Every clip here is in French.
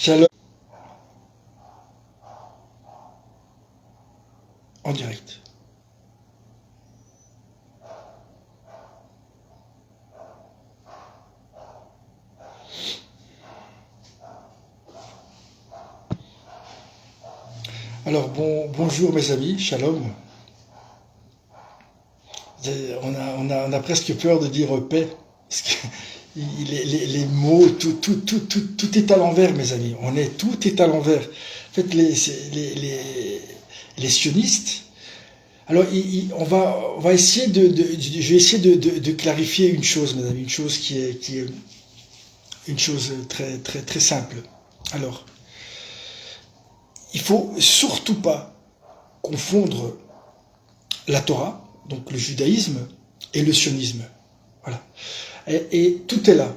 Shalom en direct. Alors bonjour mes amis, shalom. On a presque peur de dire paix, parce que les mots, tout est à l'envers mes amis. Tout est à l'envers. En fait, les sionistes, alors on va essayer je vais essayer de clarifier une chose mes amis, une chose qui est une chose très simple. Alors, il faut surtout pas confondre la Torah, donc le judaïsme, et le sionisme. Voilà. Et tout est là.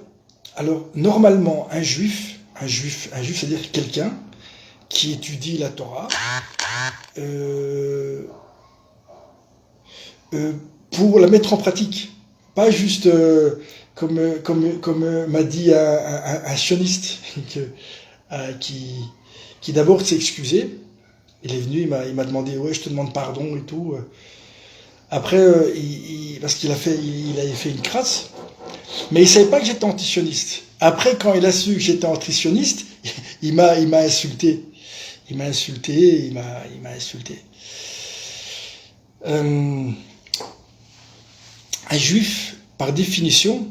Alors, normalement, c'est-à-dire quelqu'un qui étudie la Torah euh, pour la mettre en pratique. Pas juste comme m'a dit un sioniste qui d'abord s'est excusé. Il est venu, il m'a demandé, ouais, je te demande pardon et tout. Après, parce il avait fait une crasse, mais il savait pas que j'étais antisioniste. Après, quand il a su que j'étais antisioniste, il m'a insulté. Il m'a insulté. Euh, un juif, par définition,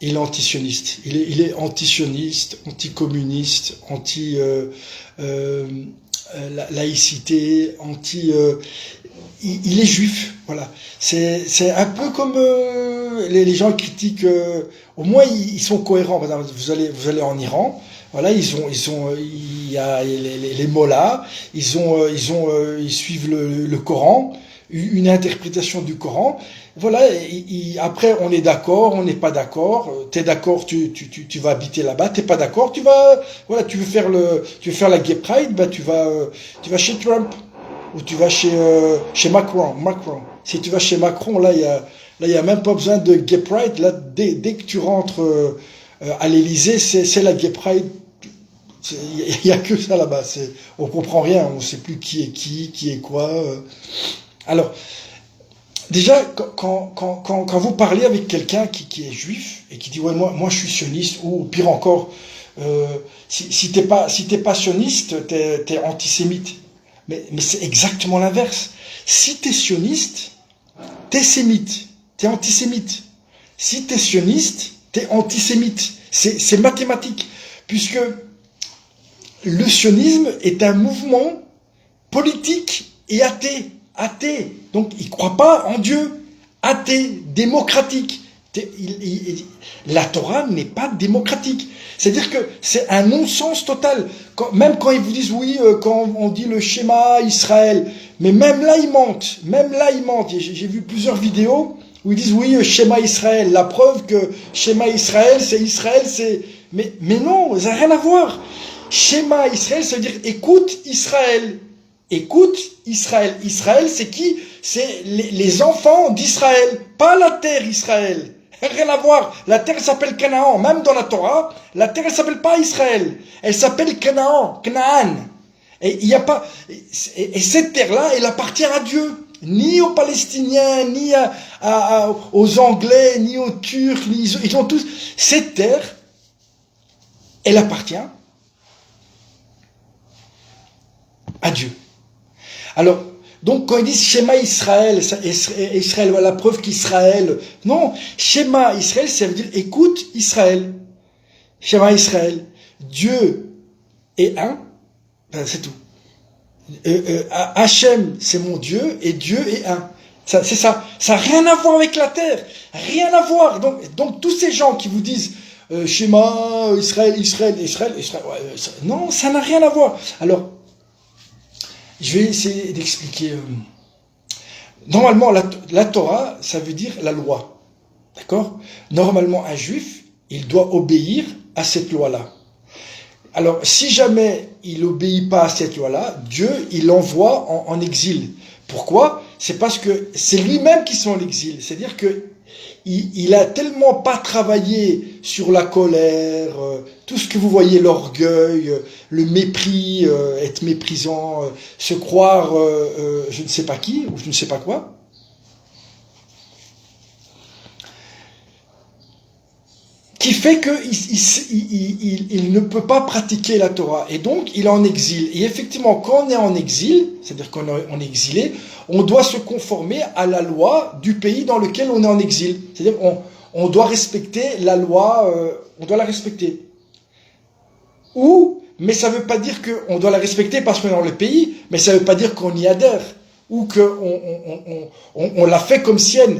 il est antisioniste. Il est antisioniste, anticommuniste, laïcité, il est juif, voilà. C'est un peu comme les gens critiquent. Au moins ils sont cohérents. Par exemple, vous allez en Iran, voilà, il y a les mollahs, ils suivent le Coran, une interprétation du Coran. Voilà, après on est d'accord, on n'est pas d'accord. T'es d'accord, tu vas habiter là-bas. T'es pas d'accord, voilà, tu veux faire la Gay Pride, bah tu vas chez Trump ou tu vas chez Macron. Si tu vas chez Macron, là il y a même pas besoin de Gay Pride. Là, dès que tu rentres à l'Élysée, c'est la Gay Pride. Il y a que ça là-bas. On comprend rien, on sait plus qui est quoi. Alors. Déjà, quand vous parlez avec quelqu'un qui est juif et qui dit ouais moi je suis sioniste, ou pire encore, si t'es pas sioniste, t'es antisémite. Mais c'est exactement l'inverse. Si t'es sioniste, t'es sémite, t'es antisémite. Si t'es sioniste, t'es antisémite. C'est mathématique, puisque le sionisme est un mouvement politique et athée. Athée, donc il ne croit pas en Dieu. Athée, démocratique. La Torah n'est pas démocratique. C'est-à-dire que c'est un non-sens total. Même quand ils vous disent oui, quand on dit le schéma Israël, mais même là ils mentent. J'ai vu plusieurs vidéos où ils disent oui, schéma Israël. La preuve que schéma Israël, c'est... Mais non, ça n'a rien à voir. Schéma Israël, ça veut dire écoute Israël. Écoute Israël. Israël, c'est qui? C'est les enfants d'Israël, pas la terre Israël. Rien à voir. La terre s'appelle Canaan. Même dans la Torah, la terre elle s'appelle pas Israël. Elle s'appelle Canaan. Et il y a pas. Et cette terre-là, elle appartient à Dieu. Ni aux Palestiniens, ni aux Anglais, ni aux Turcs. Ils ont tous. Cette terre, elle appartient à Dieu. Alors, donc quand ils disent schéma Israël, Israël, voilà la preuve qu'Israël... Non, schéma Israël, ça veut dire écoute Israël. Schéma Israël, Dieu est un, ben, c'est tout. Hachem, c'est mon Dieu, et Dieu est un. C'est ça. Ça n'a rien à voir avec la terre. Rien à voir. Donc tous ces gens qui vous disent schéma Israël, ouais, non, ça n'a rien à voir. Alors, je vais essayer d'expliquer. Normalement, la Torah, ça veut dire la loi. D'accord? Normalement, un juif, il doit obéir à cette loi-là. Alors, si jamais il n'obéit pas à cette loi-là, Dieu, il l'envoie en exil. Pourquoi? C'est parce que c'est lui-même qui sont en exil. C'est-à-dire que il a tellement pas travaillé sur la colère, tout ce que vous voyez, l'orgueil, le mépris, être méprisant, se croire je ne sais pas qui ou je ne sais pas quoi, qui fait qu'il ne peut pas pratiquer la Torah. Et donc, il est en exil. Et effectivement, quand on est en exil, c'est-à-dire qu'on est exilé, on doit se conformer à la loi du pays dans lequel on est en exil. C'est-à-dire on doit respecter la loi, on doit la respecter. Mais ça ne veut pas dire qu'on doit la respecter parce qu'on est dans le pays, mais ça ne veut pas dire qu'on y adhère, ou qu'on la fait comme sienne.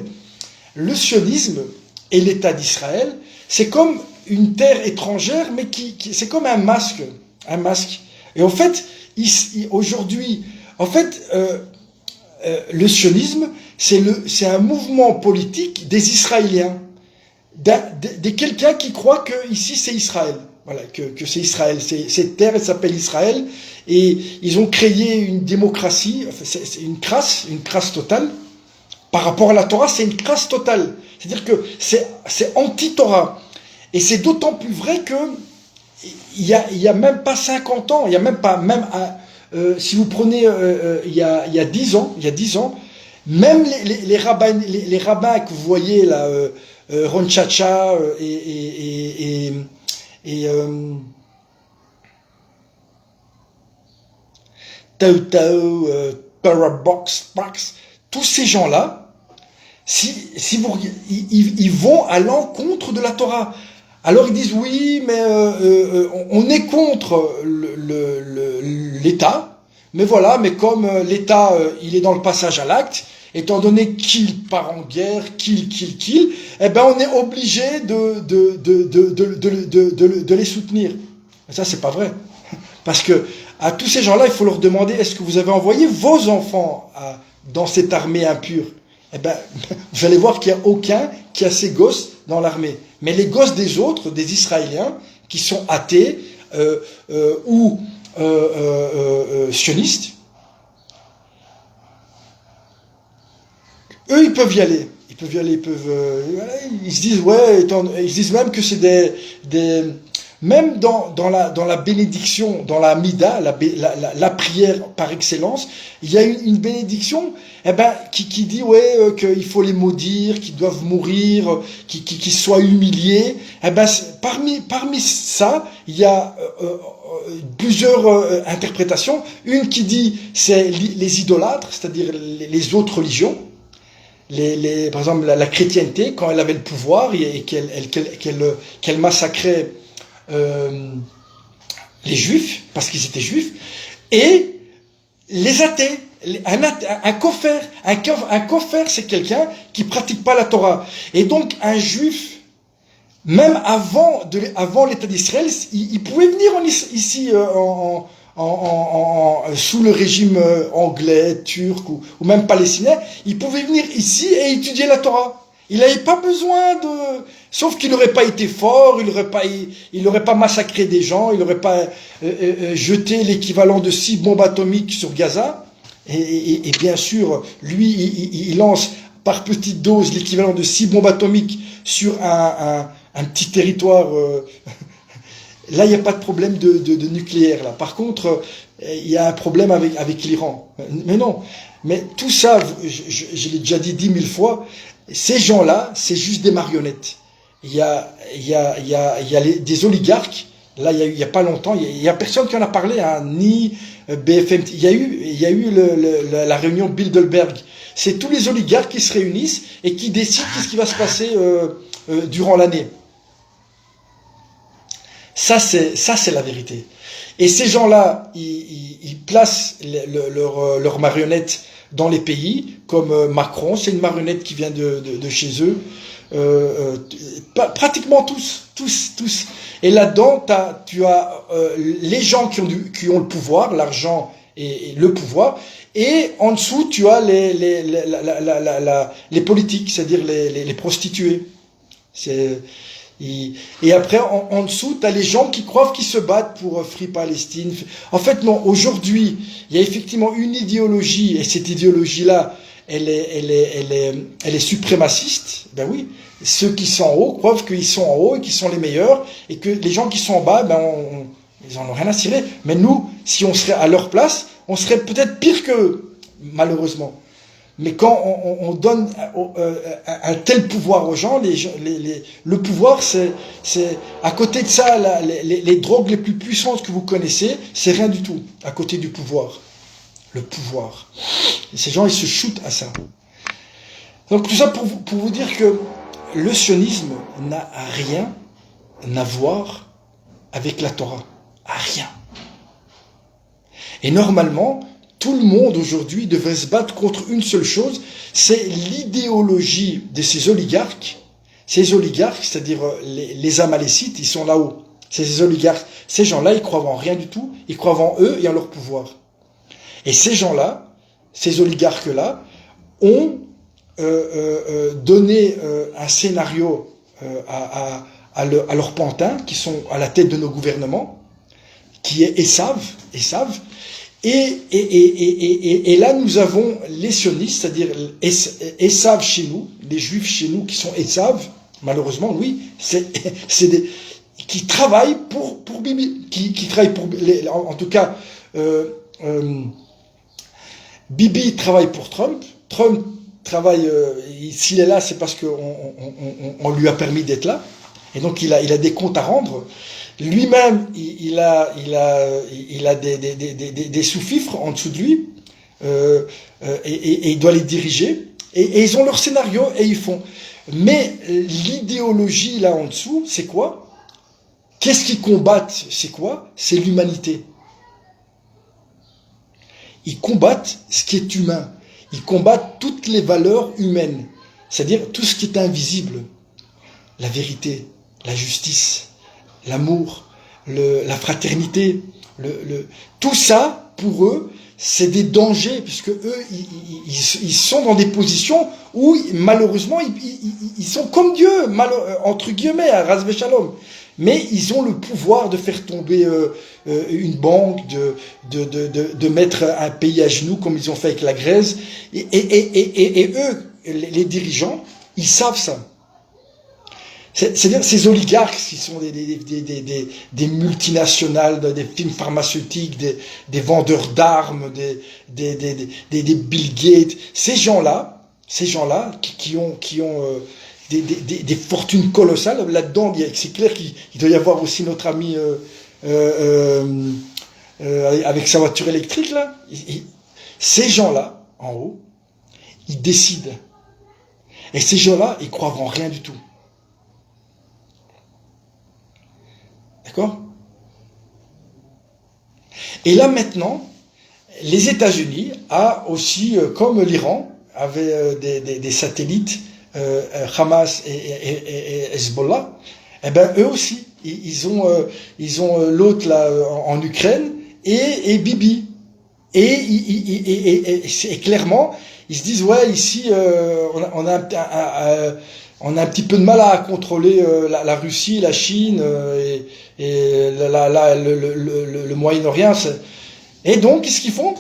Le sionisme et l'État d'Israël, c'est comme une terre étrangère, mais c'est comme un masque. Un masque. Et en fait, aujourd'hui, le sionisme, c'est un mouvement politique des Israéliens, de quelqu'un qui croit que ici c'est Israël. Voilà, que c'est Israël. Cette terre, elle s'appelle Israël, et ils ont créé une démocratie. C'est une crasse totale. Par rapport à la Torah, c'est une crasse totale. C'est-à-dire que c'est anti-Torah. Et c'est d'autant plus vrai que il y a même pas 50 ans, il y a même pas, si vous prenez il y a 10 ans, même les rabbins que vous voyez là, Ron Chacha et Tao Tao, Parabox, tous ces gens-là, ils vont à l'encontre de la Torah. Alors ils disent oui, mais on est contre l'État, mais voilà, mais comme l'État il est dans le passage à l'acte, étant donné qu'il part en guerre, kill, eh ben on est obligé de les soutenir. Mais ça c'est pas vrai, parce que à tous ces gens-là, il faut leur demander: est-ce que vous avez envoyé vos enfants dans cette armée impure? Eh ben, vous allez voir qu'il n'y a aucun qui a ses gosses dans l'armée. Mais les gosses des autres, des Israéliens, qui sont athées ou sionistes, eux, ils peuvent y aller. Ils se disent, ouais, ils se disent même que c'est même dans la bénédiction, dans la Mida, la prière par excellence, il y a une bénédiction qui dit qu'il faut les maudire, qu'ils doivent mourir, qu'ils soient humiliés. Parmi ça, il y a plusieurs interprétations. Une qui dit c'est les idolâtres, c'est-à-dire les autres religions. Par exemple, la chrétienté, quand elle avait le pouvoir et qu'elle massacrait les juifs, parce qu'ils étaient juifs, et les athées. Un koffer, c'est quelqu'un qui pratique pas la Torah. Et donc, un juif, même avant l'État d'Israël, il pouvait venir ici sous le régime anglais, turc ou même palestinien. Il pouvait venir ici et étudier la Torah. Il n'avait pas besoin sauf qu'il n'aurait pas été fort, il n'aurait pas massacré des gens, il n'aurait pas jeté l'équivalent de 6 bombes atomiques sur Gaza. Et bien sûr, lui, il lance par petite dose l'équivalent de 6 bombes atomiques sur un petit territoire. Là, il n'y a pas de problème de nucléaire. Là. Par contre, il y a un problème avec l'Iran. Mais non. Mais tout ça, je l'ai déjà dit 10 000 fois, ces gens-là, c'est juste des marionnettes. Il y a des oligarques. Là, il y a pas longtemps, il y a personne qui en a parlé, hein, ni BFM. Il y a eu la réunion Bilderberg. C'est tous les oligarques qui se réunissent et qui décident ce qui va se passer durant l'année. Ça, c'est la vérité. Et ces gens-là, ils placent leurs marionnettes dans les pays, comme Macron, c'est une marionnette qui vient de chez eux. Pratiquement tous. Et là-dedans, tu as les gens qui ont le pouvoir, l'argent et le pouvoir, et en dessous, tu as les politiques, c'est-à-dire les prostituées. Et après, en dessous, tu as les gens qui croient qu'ils se battent pour Free Palestine. En fait, non, aujourd'hui, il y a effectivement une idéologie, et cette idéologie-là, elle est suprémaciste, ben oui, ceux qui sont en haut croient qu'ils sont en haut et qu'ils sont les meilleurs, et que les gens qui sont en bas, ils en ont rien à cirer. Mais nous, si on serait à leur place, on serait peut-être pire qu'eux, malheureusement. Mais quand on donne un tel pouvoir aux gens, le pouvoir, c'est à côté de ça, les drogues les plus puissantes que vous connaissez, c'est rien du tout à côté du pouvoir. Le pouvoir. Et ces gens, ils se shootent à ça. Donc tout ça pour vous dire que le sionisme n'a rien à voir avec la Torah. Rien. Et normalement, tout le monde aujourd'hui devrait se battre contre une seule chose, c'est l'idéologie de ces oligarques. Ces oligarques, c'est-à-dire les Amalécites, ils sont là-haut. Ces oligarques, ces gens-là, ils croient en rien du tout, ils croient en eux et en leur pouvoir. Et ces gens-là, ces oligarques-là, ont donné un scénario à leurs pantins, qui sont à la tête de nos gouvernements, qui est Esav. Et là, nous avons les sionistes, c'est-à-dire Esav chez nous, les juifs chez nous qui sont Esav, malheureusement, oui, c'est des qui travaillent pour Bibi, qui travaillent pour en tout cas Bibi travaille pour Trump. Trump travaille, s'il est là, c'est parce qu'on lui a permis d'être là, et donc il a des comptes à rendre. Lui-même, il a des sous-fifres en dessous de lui, et il doit les diriger, et ils ont leur scénario, et ils font. Mais l'idéologie, là en dessous, c'est quoi? Qu'est-ce qu'ils combattent? C'est quoi? C'est l'humanité. Ils combattent ce qui est humain. Ils combattent toutes les valeurs humaines, c'est-à-dire tout ce qui est invisible. La vérité, la justice, l'amour, la fraternité, tout ça, pour eux, c'est des dangers, puisque eux, ils sont dans des positions où, malheureusement, ils sont comme Dieu, entre guillemets, à Ras Shalom. Mais ils ont le pouvoir de faire tomber une banque, de mettre un pays à genoux, comme ils ont fait avec la Grèce. Et eux, les dirigeants, ils savent ça. C'est-à-dire ces oligarques qui sont des multinationales, des firmes pharmaceutiques, des vendeurs d'armes, des Bill Gates, ces gens-là qui ont des fortunes colossales. Là-dedans, c'est clair qu'il doit y avoir aussi notre ami avec sa voiture électrique, là. Ces gens-là, en haut, ils décident. Et ces gens-là, ils croient en rien du tout. D'accord? Et là maintenant, les États-Unis a aussi, comme l'Iran, avait des satellites, Hamas et Hezbollah, eh ben eux aussi, ils ont l'autre là en Ukraine et Bibi. Et clairement, ils se disent ouais ici on a un petit peu de mal à contrôler la Russie, la Chine et le Moyen-Orient. Et donc, qu'est-ce qu'ils font?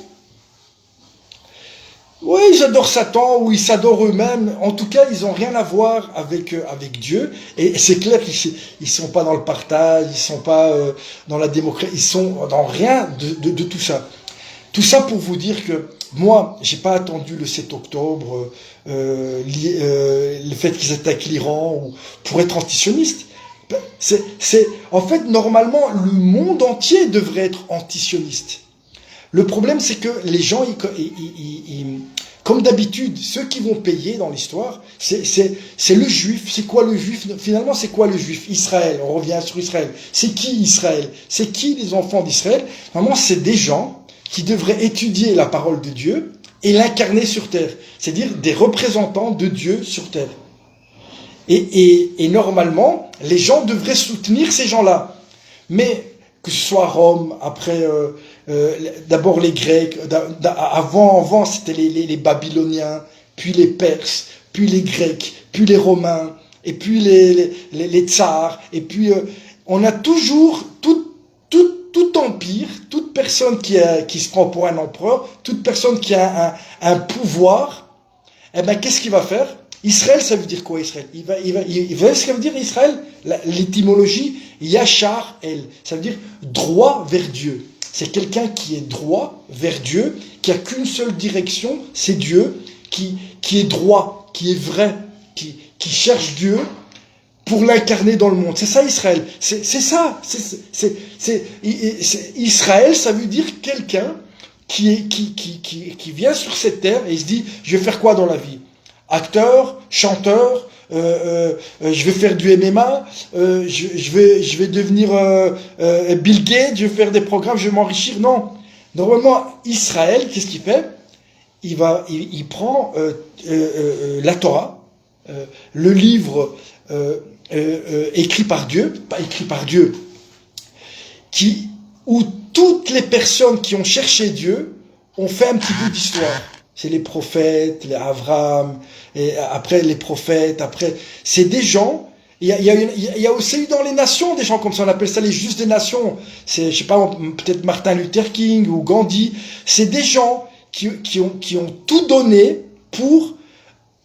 Oui, ils adorent Satan, ou ils s'adorent eux-mêmes. En tout cas, ils n'ont rien à voir avec Dieu. Et c'est clair qu'ils ne sont pas dans le partage, ils ne sont pas dans la démocratie, ils sont dans rien de tout ça. Tout ça pour vous dire que moi, j'ai pas attendu le 7 octobre, le fait qu'ils attaquent l'Iran pour être antisioniste. En fait, normalement, le monde entier devrait être antisioniste. Le problème, c'est que les gens, comme d'habitude, ceux qui vont payer dans l'histoire, c'est le juif. C'est quoi le juif? Finalement, c'est quoi le juif? Israël. On revient sur Israël. C'est qui Israël? C'est qui les enfants d'Israël? Normalement, c'est des gens qui devraient étudier la parole de Dieu et l'incarner sur terre. C'est-à-dire des représentants de Dieu sur terre. Et normalement, les gens devraient soutenir ces gens-là. Mais que ce soit Rome, après d'abord les Grecs, avant c'était les Babyloniens, puis les Perses, puis les Grecs, puis les Romains, et puis les Tsars, et puis on a toujours tout empire, toute personne qui se prend pour un empereur, toute personne qui a un pouvoir, eh ben, qu'est-ce qu'il va faire? Israël, ça veut dire quoi, Israël? Vous voyez ce que ça veut dire, Israël? L'étymologie, Yachar El. Ça veut dire droit vers Dieu. C'est quelqu'un qui est droit vers Dieu, qui a qu'une seule direction, c'est Dieu, qui est droit, qui est vrai, qui cherche Dieu pour l'incarner dans le monde. C'est ça, Israël. C'est ça. Israël, ça veut dire quelqu'un qui vient sur cette terre et il se dit, je vais faire quoi dans la vie? Acteur, chanteur, je vais faire du MMA, je vais devenir Bill Gates, je vais faire des programmes, je vais m'enrichir. Non. Normalement, Israël, qu'est-ce qu'il fait? Il prend la Torah, le livre écrit par Dieu, pas écrit par Dieu, où toutes les personnes qui ont cherché Dieu ont fait un petit bout d'histoire. C'est les prophètes, les Abraham, et après les prophètes, après, c'est des gens, il y a aussi eu dans les nations des gens comme ça, on appelle ça les justes des nations. C'est, je sais pas, peut-être Martin Luther King ou Gandhi. C'est des gens qui ont tout donné pour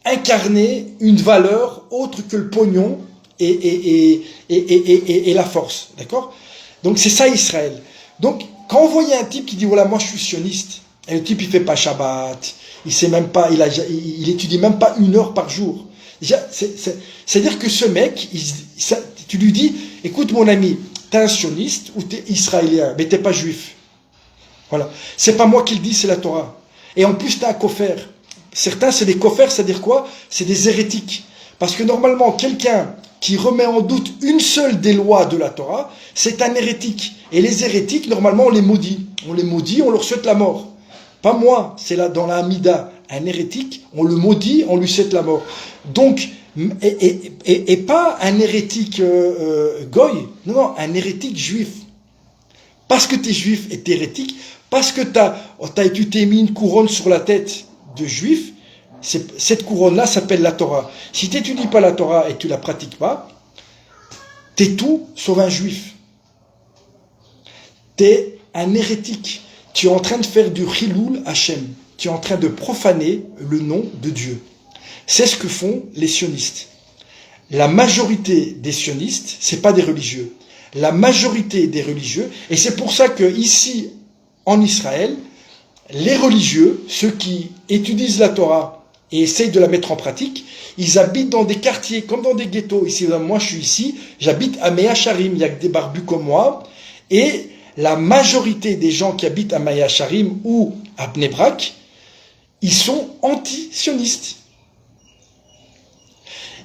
incarner une valeur autre que le pognon et la force. D'accord? Donc c'est ça Israël. Donc, quand on voyait un type qui dit, voilà, moi je suis sioniste, et le type il fait pas Shabbat, il sait même pas, il étudie même pas 1 heure par jour. Déjà, c'est-à-dire que ce mec, tu lui dis, écoute mon ami, t'es un sioniste ou t'es israélien, mais t'es pas juif. Voilà. C'est pas moi qui le dis, c'est la Torah. Et en plus, t'es un koffer. Certains, c'est des koffers, c'est-à-dire quoi? C'est des hérétiques. Parce que normalement, quelqu'un qui remet en doute une seule des lois de la Torah, c'est un hérétique. Et les hérétiques, normalement, on les maudit. On les maudit, on leur souhaite la mort. Pas moi, c'est là dans la Hamida. Un hérétique, on le maudit, on lui souhaite la mort. Donc, et pas un hérétique goy, non, un hérétique juif. Parce que tu es juif et tu es hérétique, parce que tu t'es mis une couronne sur la tête de juif, cette couronne-là s'appelle la Torah. Si tu n'étudies pas la Torah et tu ne la pratiques pas, tu es tout sauf un juif. Tu es un hérétique. Tu es en train de faire du Chiloul Hachem. Tu es en train de profaner le nom de Dieu. C'est ce que font les sionistes. La majorité des sionistes, c'est pas des religieux. La majorité des religieux, et c'est pour ça que ici, en Israël, les religieux, ceux qui étudient la Torah et essayent de la mettre en pratique, ils habitent dans des quartiers, comme dans des ghettos. Ici, moi je suis ici, j'habite à Mea Sharim, il n'y a que des barbus comme moi, et la majorité des gens qui habitent à Mea Sharim ou à Bnei Brak, ils sont anti-sionistes.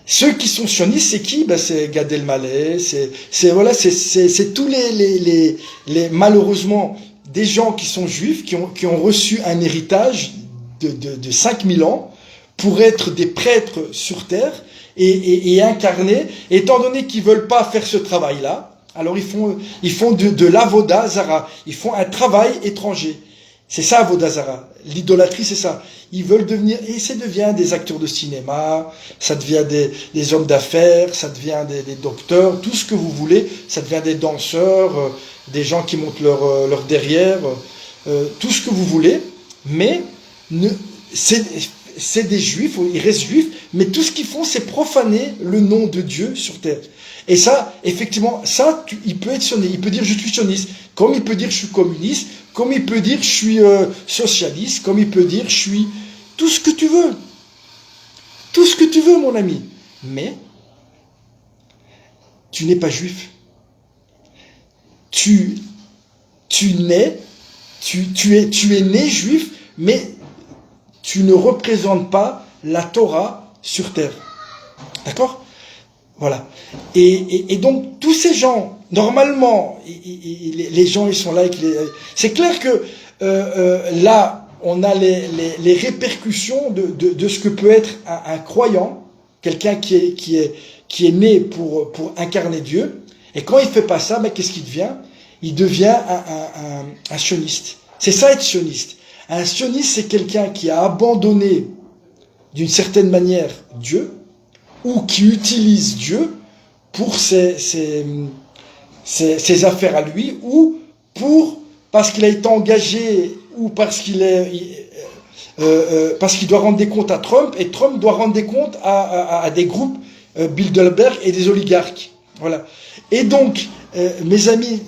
Ceux qui sont sionistes, c'est qui? Ben, c'est Gad Elmaleh, c'est tous les malheureusement des gens qui sont juifs, qui ont reçu un héritage de 5000 ans pour être des prêtres sur terre et incarner. Étant donné qu'ils veulent pas faire ce travail-là, alors ils font de l'avoda zara, ils font un travail étranger. C'est ça, avoda zara. L'idolâtrie, c'est ça. Ils veulent devenir, et ça devient des acteurs de cinéma, ça devient des hommes d'affaires, ça devient des docteurs, tout ce que vous voulez, ça devient des danseurs, des gens qui montent leur derrière, tout ce que vous voulez, mais c'est des juifs, ils restent juifs, mais tout ce qu'ils font, c'est profaner le nom de Dieu sur terre. Et ça, effectivement, il peut être sioniste, il peut dire je suis sioniste, comme il peut dire je suis communiste, comme il peut dire je suis socialiste, comme il peut dire je suis tout ce que tu veux. Tout ce que tu veux, mon ami. Mais, tu n'es pas juif. Tu es né juif, mais tu ne représentes pas la Torah sur terre. D'accord ? Voilà. Et donc, tous ces gens, normalement, les gens, ils sont là avec c'est clair que là, on a les répercussions de ce que peut être un croyant, quelqu'un qui est né pour incarner Dieu. Et quand il ne fait pas ça, mais qu'est-ce qu'il devient? Il devient un sioniste. C'est ça être sioniste. Un sioniste, c'est quelqu'un qui a abandonné d'une certaine manière Dieu, ou qui utilise Dieu pour ses affaires à lui, ou parce qu'il a été engagé, ou parce qu'il est parce qu'il doit rendre des comptes à Trump, et Trump doit rendre des comptes à des groupes Bilderberg et des oligarques. Voilà. Et donc, mes amis,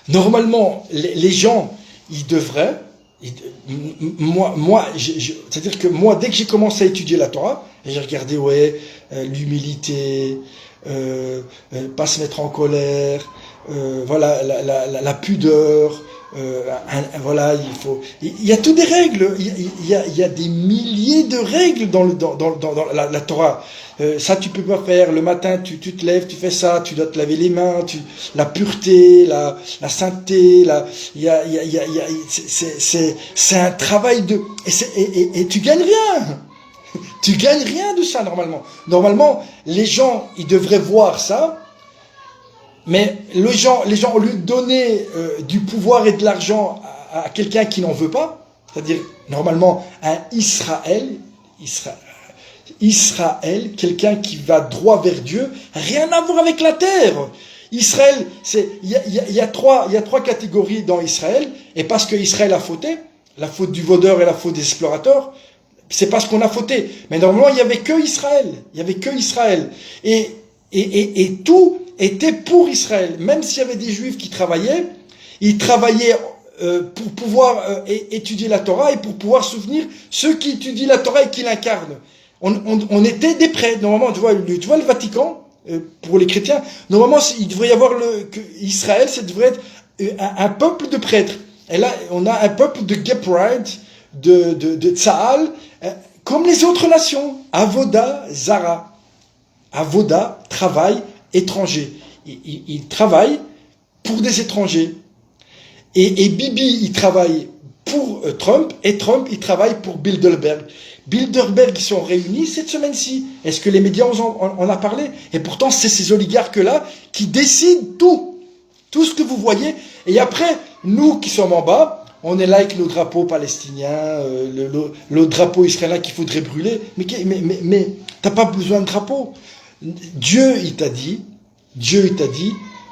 normalement, les gens, ils devraient, c'est-à-dire que moi, dès que j'ai commencé à étudier la Torah, j'ai regardé, l'humilité, pas se mettre en colère, voilà, la pudeur, voilà, il y a toutes des règles, il y a des milliers de règles dans la Torah. Ça tu peux pas faire, le matin tu te lèves, tu fais ça, tu dois te laver les mains, la pureté, la sainteté, c'est un travail et tu gagnes rien. Tu gagnes rien de ça normalement. Normalement, les gens, ils devraient voir ça, mais les gens, au lieu de donner du pouvoir et de l'argent à quelqu'un qui n'en veut pas, c'est-à-dire normalement un Israël, quelqu'un qui va droit vers Dieu, rien à voir avec la terre. Israël, il y a trois catégories dans Israël, et parce que Israël a fauté, la faute du vaudeur et la faute des explorateurs, c'est parce qu'on a fauté. Mais normalement, il y avait que Israël. Et tout était pour Israël. Même s'il y avait des Juifs qui travaillaient, ils travaillaient pour pouvoir étudier la Torah et pour pouvoir soutenir ceux qui étudient la Torah et qui l'incarnent. On était des prêtres. Normalement, tu vois le Vatican, pour les chrétiens, normalement, il devrait y avoir Israël, ça devrait être un peuple de prêtres. Et là, on a un peuple de Gepride, de Tsahal, comme les autres nations. Avoda Zara. Avoda, travail, étranger. Il travaille pour des étrangers. Et Bibi, il travaille pour Trump, et Trump, il travaille pour Bilderberg. Bilderberg, ils sont réunis cette semaine-ci. Est-ce que les médias en a parlé? Et pourtant, c'est ces oligarques-là qui décident tout. Tout ce que vous voyez. Et après, nous qui sommes en bas, on est là avec nos drapeaux palestiniens, le drapeau israélien qu'il faudrait brûler. Mais t'as pas besoin de drapeau. Dieu, il t'a dit,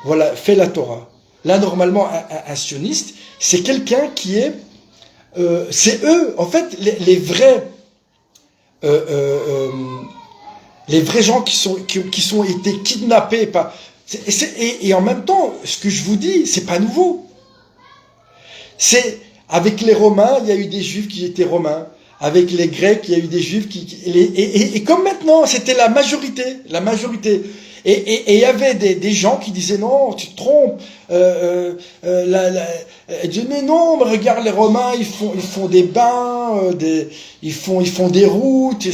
voilà, fais la Torah. Là, normalement, un sioniste, c'est quelqu'un qui est... c'est eux, en fait, les vrais gens qui sont été kidnappés par... Et en même temps, ce que je vous dis, c'est pas nouveau. C'est avec les Romains, il y a eu des Juifs qui étaient Romains. Avec les Grecs, il y a eu des Juifs et comme maintenant, c'était la majorité. Et il y avait des gens qui disaient non, tu te trompes. Mais non, mais regarde les Romains, ils font des bains, ils font des routes.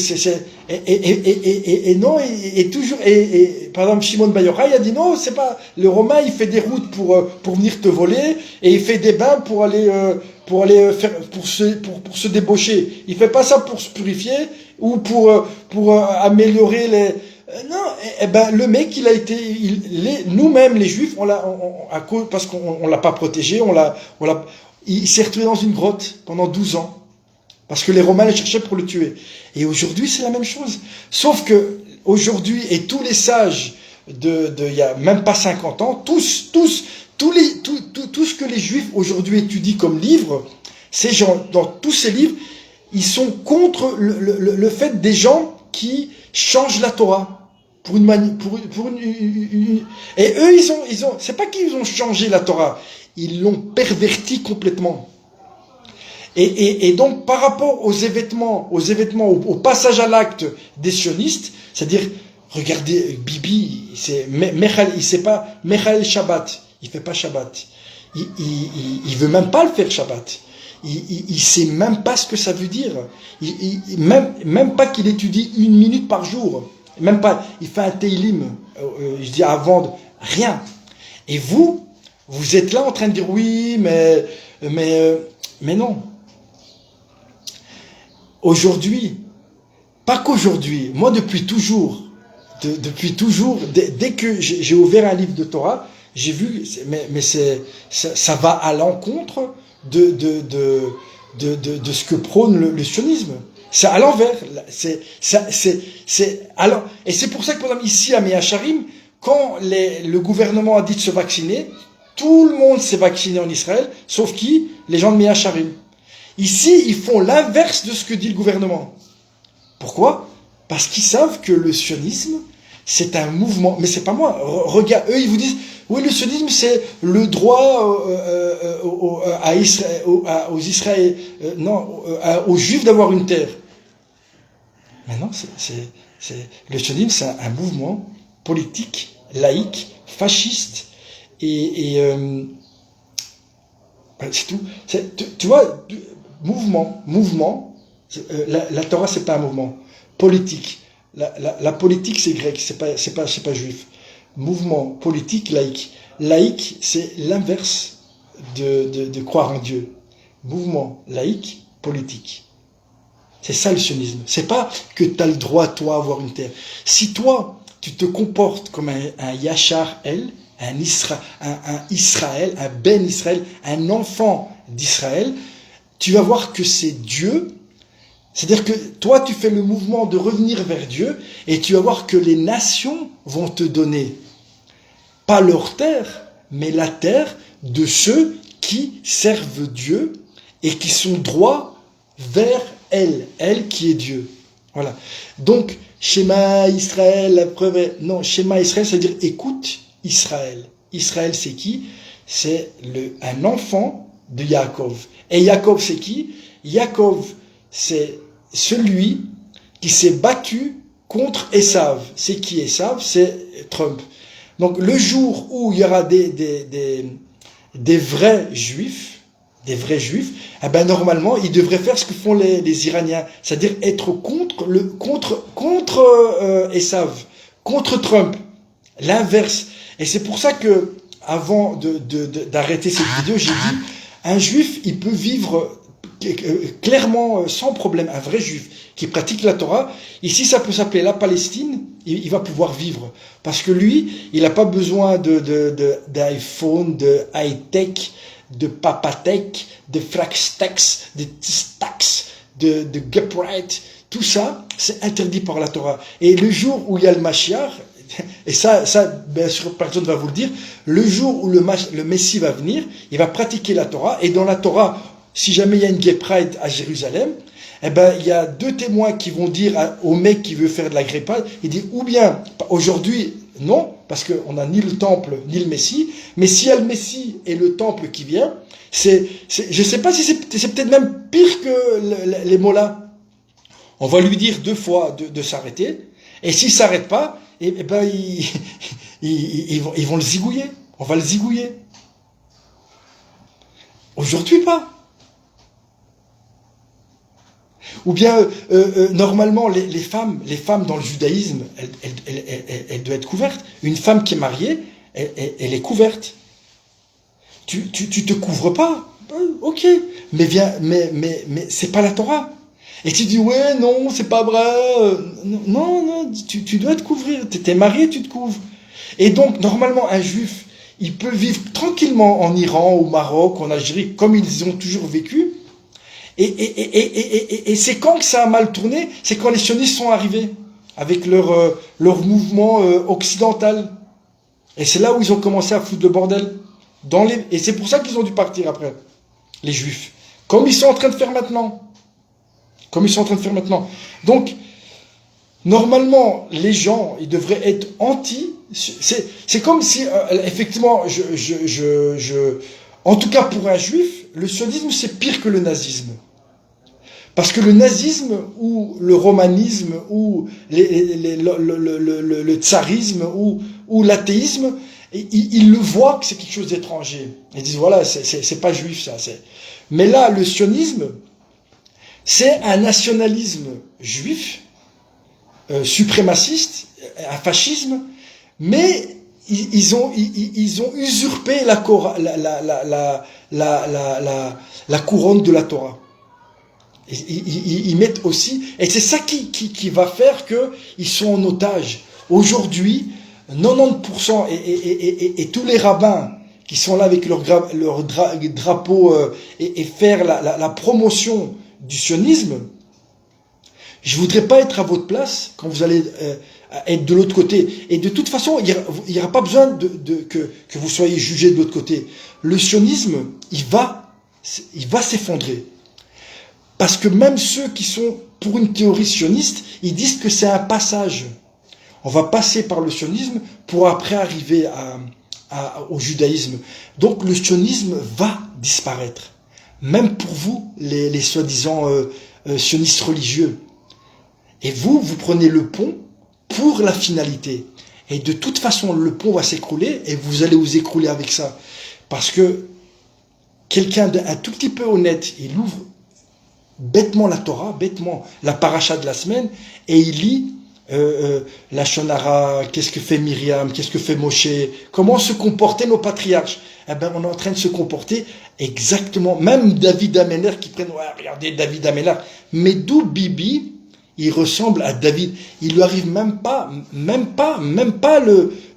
Et non, toujours. Par exemple, Shimon Bar Yochai a dit non, c'est pas le Romain, il fait des routes pour venir te voler, et il fait des bains pour aller se débaucher. Il fait pas ça pour se purifier ou pour améliorer les... Non, le mec, il a été, nous-mêmes les Juifs, parce qu'on l'a pas protégé, il s'est retrouvé dans une grotte pendant 12 ans. Parce que les Romains le cherchaient pour le tuer. Et aujourd'hui, c'est la même chose. Sauf que, aujourd'hui, et tous les sages il y a même pas 50 ans, tout ce que les Juifs aujourd'hui étudient comme livres, ces gens, dans tous ces livres, ils sont contre le fait des gens qui changent la Torah. Et eux, c'est pas qu'ils ont changé la Torah, ils l'ont perverti complètement. Et donc, par rapport aux événements, au passage à l'acte des sionistes, c'est-à-dire, regardez, Bibi, il sait pas, Mechael Shabbat, il fait pas Shabbat. Il veut même pas le faire Shabbat. Il sait même pas ce que ça veut dire. Même pas qu'il étudie 1 minute par jour. Même pas, il fait un Teilim, je dis avant, rien. Et vous êtes là en train de dire oui, mais non. Aujourd'hui, pas qu'aujourd'hui, moi depuis toujours, dès que j'ai ouvert un livre de Torah, j'ai vu, ça va à l'encontre de ce que prône le sionisme. C'est à l'envers. Et c'est pour ça que, par exemple, ici à Mea Shearim, quand le gouvernement a dit de se vacciner, Tout le monde s'est vacciné en Israël, sauf qui? Les gens de Mea Shearim. Ici, ils font l'inverse de ce que dit le gouvernement. Pourquoi? Parce qu'ils savent que le sionisme, c'est un mouvement. Mais c'est pas moi. Regarde, eux, ils vous disent, oui, le sionisme, c'est le droit à Israël, aux Israéliens, aux Juifs d'avoir une terre. Mais non, le sionisme, c'est un mouvement politique, laïque, fasciste, c'est tout. Tu vois, mouvement. La Torah, c'est pas un mouvement politique. La politique, c'est grec, c'est pas juif. Mouvement politique, laïque. Laïque, c'est l'inverse de croire en Dieu. Mouvement laïque, politique. C'est ça le sionisme. C'est pas que tu as le droit, toi, à avoir une terre. Si toi, tu te comportes comme un Yachar El, un Israël, un Ben Israël, un enfant d'Israël, tu vas voir que c'est Dieu. C'est-à-dire que toi, tu fais le mouvement de revenir vers Dieu et tu vas voir que les nations vont te donner, pas leur terre, mais la terre de ceux qui servent Dieu et qui sont droits vers elle qui est Dieu. Voilà. Donc, Shema Israël, la preuve est... Non, Shema Israël, c'est-à-dire écoute Israël. Israël, c'est qui? C'est un enfant de Yaakov. Et Yaakov, c'est qui? Yaakov, c'est celui qui s'est battu contre Esav. C'est qui Esav? C'est Trump. Donc, le jour où il y aura des vrais juifs, eh ben normalement, ils devraient faire ce que font les Iraniens, c'est-à-dire être contre Esav, contre Trump, l'inverse. Et c'est pour ça que, avant d'arrêter cette vidéo, j'ai dit, un juif, il peut vivre clairement, sans problème, un vrai juif qui pratique la Torah. Ici, ça peut s'appeler la Palestine, il va pouvoir vivre. Parce que lui, il n'a pas besoin d'iPhone, de high-tech, de Papatech, de Fraxtex, de Tistax, de Gepright. Tout ça, c'est interdit par la Torah. Et le jour où il y a le Mashiach, et ça, bien sûr, personne ne va vous le dire, le jour où le Messie va venir, il va pratiquer la Torah, et dans la Torah, si jamais il y a une Gay Pride à Jérusalem, eh ben, il y a deux témoins qui vont dire au mec qui veut faire de la Gay Pride, il dit, ou bien, aujourd'hui, non, parce qu'on n'a ni le temple, ni le Messie, mais s'il y a le Messie et le temple qui vient, je ne sais pas si c'est peut-être même pire que les mollahs. On va lui dire 2 fois de s'arrêter, et s'il ne s'arrête pas, eh ben, ils vont le zigouiller. On va le zigouiller. Aujourd'hui, pas. Ou bien, normalement, les femmes dans le judaïsme, elles doivent être couvertes. Une femme qui est mariée, elle est couverte. Tu te couvres pas, ok. Mais c'est pas la Torah. Et tu dis, ouais, non, c'est pas vrai. Non, tu dois te couvrir. T'es marié, tu te couvres. Et donc, normalement, un juif, il peut vivre tranquillement en Iran, au Maroc, en Algérie, comme ils ont toujours vécu. Et c'est quand que ça a mal tourné? C'est quand les sionistes sont arrivés, avec leur mouvement occidental. Et c'est là où ils ont commencé à foutre le bordel. Et c'est pour ça qu'ils ont dû partir après, les juifs. Comme ils sont en train de faire maintenant. Donc, normalement, les gens, ils devraient être anti. C'est comme si, effectivement, en tout cas pour un juif, le sionisme, c'est pire que le nazisme. Parce que le nazisme, ou le romanisme, ou le tsarisme, ou l'athéisme, ils le voient que c'est quelque chose d'étranger. Ils disent, voilà, c'est pas juif, ça. Mais là, le sionisme, c'est un nationalisme juif, suprémaciste, un fascisme, mais ils ont usurpé la couronne de la Torah. Ils mettent aussi, et c'est ça qui va faire qu'ils sont en otage. Aujourd'hui, 90% et tous les rabbins qui sont là avec leur drapeau et faire la promotion du sionisme, je voudrais pas être à votre place quand vous allez être de l'autre côté. Et de toute façon, il n'y aura pas besoin que vous soyez jugé de l'autre côté. Le sionisme, il va s'effondrer. Parce que même ceux qui sont pour une théorie sioniste, ils disent que c'est un passage. On va passer par le sionisme pour après arriver au judaïsme. Donc le sionisme va disparaître. Même pour vous, les soi-disant sionistes religieux. Et vous prenez le pont pour la finalité. Et de toute façon, le pont va s'écrouler et vous allez vous écrouler avec ça. Parce que quelqu'un d'un tout petit peu honnête, il ouvre bêtement la Torah, bêtement la paracha de la semaine, et il lit la Shonara, qu'est-ce que fait Myriam, qu'est-ce que fait Moshe, comment se comportaient nos patriarches. Eh ben, on est en train de se comporter exactement, même David Améler qui prennent, ouais, regardez David Améler, mais d'où Bibi, il ressemble à David. Il lui arrive même pas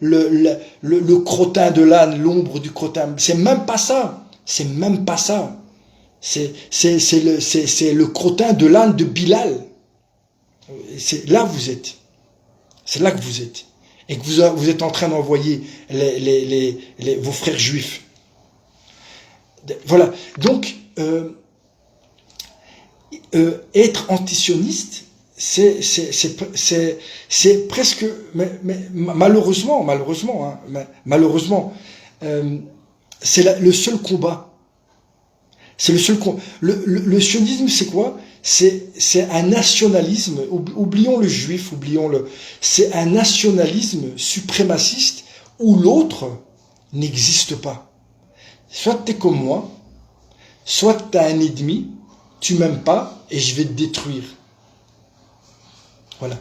le crottin de l'âne, l'ombre du crottin. C'est même pas ça. C'est même pas ça. C'est le crottin de l'âne de Bilal. C'est là que vous êtes. C'est là que vous êtes. Et que vous êtes en train d'envoyer vos frères juifs. Voilà. Donc, être antisioniste, c'est presque, mais malheureusement, c'est le seul combat. C'est le seul combat. Le sionisme, c'est quoi? C'est un nationalisme, oublions le juif, c'est un nationalisme suprémaciste où l'autre n'existe pas. Soit tu es comme moi, soit tu as un ennemi, tu m'aimes pas et je vais te détruire. Voilà.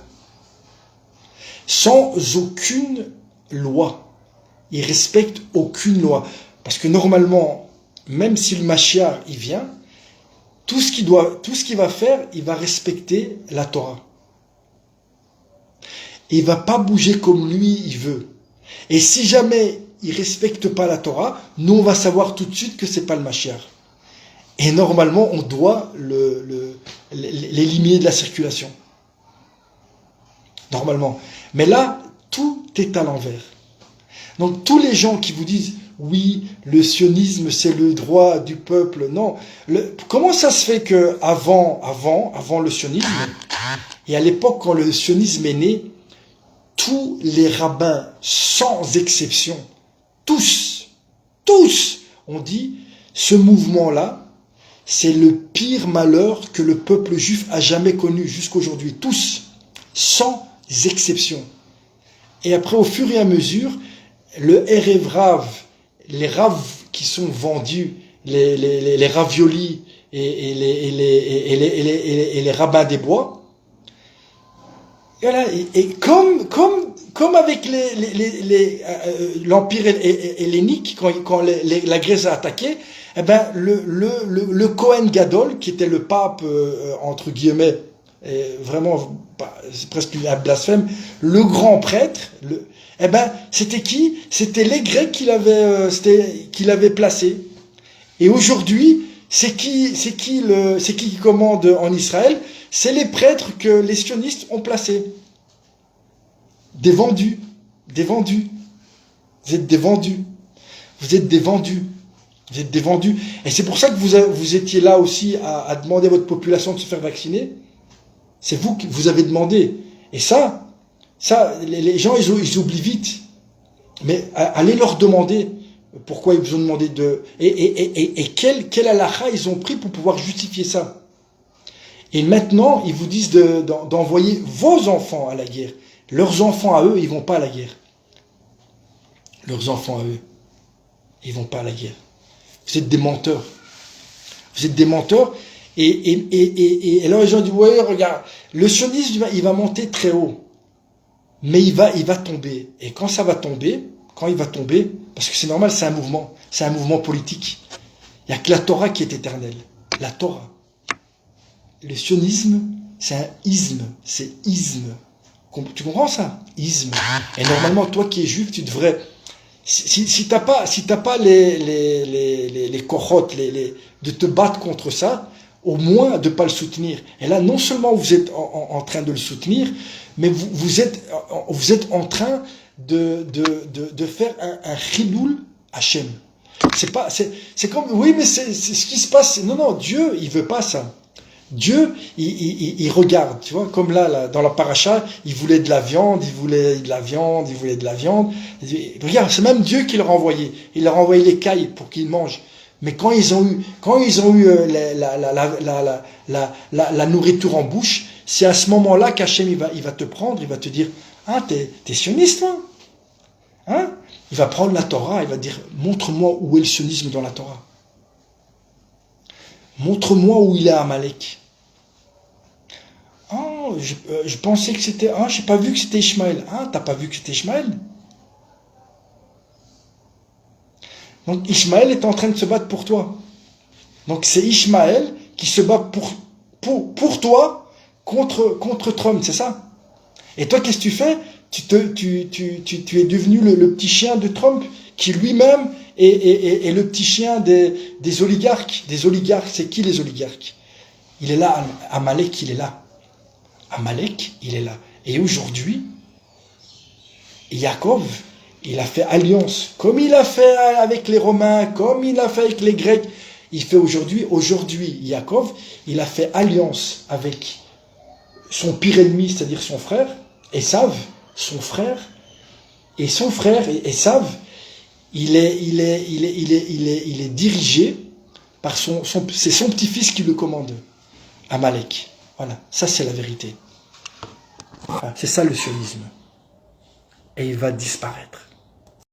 Sans aucune loi. Il respecte aucune loi. Parce que normalement, même si le Mashiach il vient, tout ce qu'il va faire, il va respecter la Torah. Et il va pas bouger comme lui il veut. Et si jamais il respecte pas la Torah, nous on va savoir tout de suite que c'est pas le Mashiach. Et normalement, on doit l'éliminer de la circulation. Normalement. Mais là, tout est à l'envers. Donc tous les gens qui vous disent oui, le sionisme c'est le droit du peuple, non. Comment ça se fait que avant le sionisme, et à l'époque quand le sionisme est né, tous les rabbins, sans exception, tous ont dit ce mouvement-là, c'est le pire malheur que le peuple juif a jamais connu jusqu'aujourd'hui. Tous, sans exception. Et après, au fur et à mesure, le Erev Rav, les raves qui sont vendus, les raviolis et les rabbins des bois, et voilà, et comme avec l'empire hellénique, quand la Grèce a attaqué, eh ben le Kohen Gadol, qui était le pape entre guillemets, vraiment c'est presque un blasphème, le grand prêtre, eh ben c'était qui? C'était les Grecs qui l'avaient placé. Et aujourd'hui, c'est qui commande en Israël? C'est les prêtres que les sionistes ont placés. Des vendus. Vous êtes des vendus. Vous êtes des vendus. Et c'est pour ça que vous étiez là aussi à demander à votre population de se faire vacciner. C'est vous qui vous avez demandé. Et ça les gens, ils oublient vite. Mais allez leur demander pourquoi ils vous ont demandé de... Et quel halakha ils ont pris pour pouvoir justifier ça. Et maintenant, ils vous disent d'envoyer vos enfants à la guerre. Leurs enfants à eux, ils vont pas à la guerre. Leurs enfants à eux, ils vont pas à la guerre. Vous êtes des menteurs. Vous êtes des menteurs. Et alors les gens disent, ouais, regarde, le sionisme, il va monter très haut. Mais il va tomber. Et quand il va tomber, parce que c'est normal, c'est un mouvement politique. Il n'y a que la Torah qui est éternelle. La Torah. Le sionisme, c'est un isme. C'est isme. Tu comprends ça? Isme. Et normalement, toi qui es juif, tu devrais... Si t'as pas les kochot, de te battre contre ça, au moins de ne pas le soutenir. Et là, non seulement vous êtes en train de le soutenir, mais vous êtes en train de faire un chiloul Hachem. C'est comme, oui, mais c'est ce qui se passe. Non, non, Dieu, il veut pas ça. Dieu, il regarde, tu vois, comme là, dans la paracha, il voulait de la viande, il voulait de la viande, il voulait de la viande. Regarde, c'est même Dieu qui leur a envoyé. Il leur a envoyé les cailles pour qu'ils mangent. Mais quand ils ont eu la nourriture en bouche, c'est à ce moment-là qu'Hachem il va te prendre, il va te dire, ah, t'es sioniste, toi, hein? Il va prendre la Torah, il va dire, montre-moi où est le sionisme dans la Torah. Montre-moi où il est Amalek. Oh, je pensais que c'était, ah, j'ai pas vu que c'était Ishmaël. Ah, t'as pas vu que c'était Ishmaël? Donc Ishmaël est en train de se battre pour toi. Donc c'est Ishmaël qui se bat pour toi contre Trump, c'est ça? Et toi, qu'est-ce que tu fais? Tu es devenu le petit chien de Trump, qui lui-même est le petit chien des oligarques. Des oligarques, c'est qui les oligarques? Il est là, Amalek, il est là. Amalek, il est là. Et aujourd'hui, Yaakov, il a fait alliance, comme il a fait avec les Romains, comme il a fait avec les Grecs. Il fait aujourd'hui, Yaakov, il a fait alliance avec son pire ennemi, c'est-à-dire son frère, Esav, son frère, et son frère, Esav, il est dirigé par c'est son petit-fils qui le commande, Amalek. Voilà, ça c'est la vérité. Enfin, c'est ça le sionisme. Et il va disparaître.